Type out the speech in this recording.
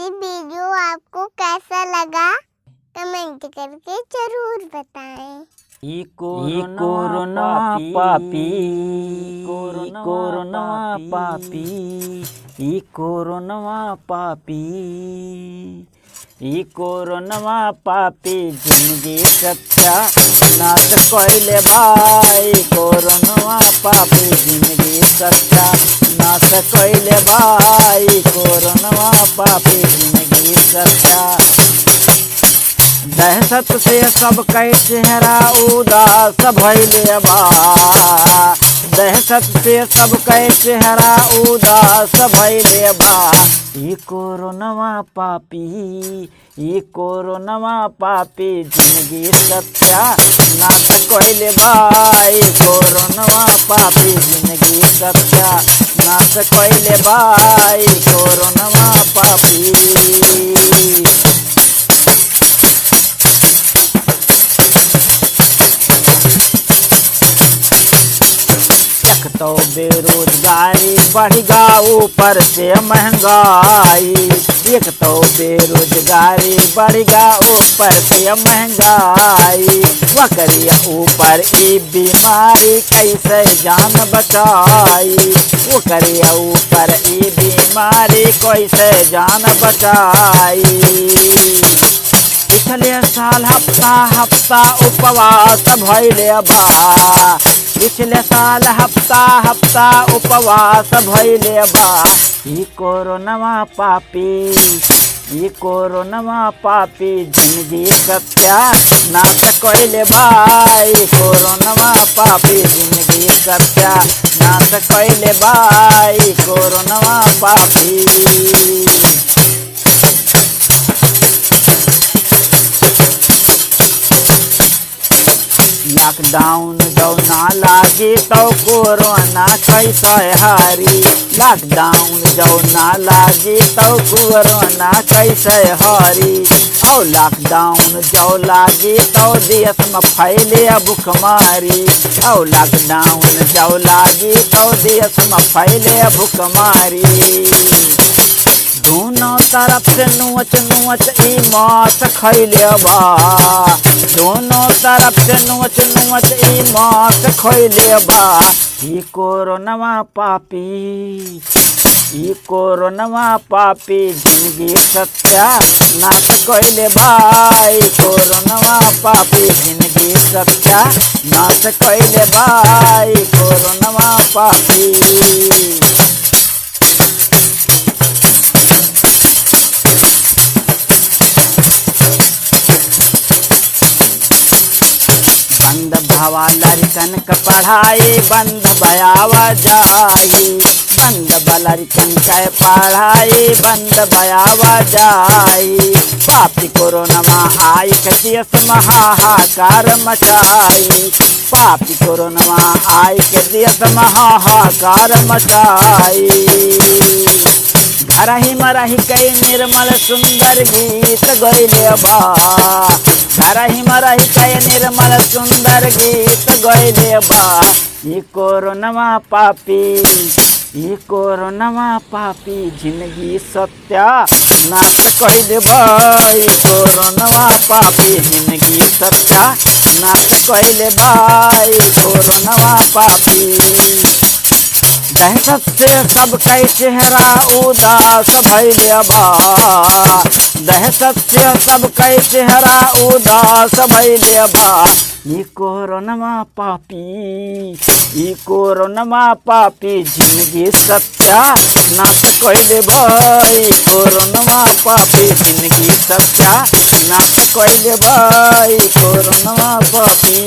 मेरी वीडियो आपको कैसा लगा कमेंट करके जरूर बताएं। ई कोरोना पापी, कोरोना पापी, ई कोरोना पापी, ई कोरोना पापी जिंदगी सत्या नाश कइले भाई। कोरोना पापी जिंदगी सत्या नाश कइले भाई। कोरोना पापी जिंदगी सत्या दहशत से सबके चेहरा उदास भइले बा। दहशत से सबके चेहरा उदास भइले बा। ई कोरोना पापी, ई कोरोना पापी जिंदगी सत्या नाश कइले भाई। कोरोना पापी जिंदगी सत्या नाश कइले भाई। कोरोना पापी तो बेरोजगारी बढ़ेगा ऊपर से महंगाई। एक तो बेरोजगारी बढ़ेगा ऊपर से महंगाई। वकरिया ऊपर ई बीमारी कैसे जान बचाई। वकरिया ऊपर ई बीमारी कैसे जान बचाई। पिछले साल हफ्ता हफ्ता उपवास भइले बा। पिछले साल हफ्ता हफ्ता उपवास भइले बा। ई कोरोना पापी, ई कोरोना पापी जिंदगी सत्या नाश कइले भाई। कोरोना पापी जिंदगी सत्या नाश कइले भाई। कोरोना पापी लॉकडाउन जो ना लागी तो कोरोना कैसे हारी। लॉकडाउन जो ना लागी तो कोरोना कैसे हारी। और लॉकडाउन जो लागी तो देश में फैले भूखमारी। और लॉकडाउन जो लागी तो देश में फैले भूखमारी। दोनों तरफ से नोच नोच ई मौत खइले बा। दोनों तरफ से नोच नोच ई मौत खइले बा। ई कोरोना पापी, ई कोरोना पापी जिंदगी सत्या नाश कइले भाई। कोरोना पापी जिंदगी सत्या नाश कइले भाई। कोरोना पापी बंद भवा लड़कन का पढ़ाई बंद भयावा जाई। बंद लड़कन का पढ़ाई बंद भयावा जाई। पापी कोरोना आई के देश में हाहाकार मचाई। पापी कोरोना आई के देश में हाहाकार मचाई। घर ही में रही कई निर्मल सुंदर गीत गइले बा। घर ही में रही कई निर्मल सुंदर गीत गइले बा। ई कोरोना पापी, ई कोरोना पापी जिंदगी सत्या नाश कइले भाई। कोरोना पापी जिंदगी सत्या नाश कइले भाई। कोरोना पापी दहशत से सबके चेहरा उदास भइले बा। दहशत से सबके चेहरा उदास भइले बा। ई कोरोना पापी, ई कोरोना पापी जिंदगी सत्या नाश कइले भाई। कोरोना पापी जिंदगी सत्या नाश कइले भाई। कोरोना पापी।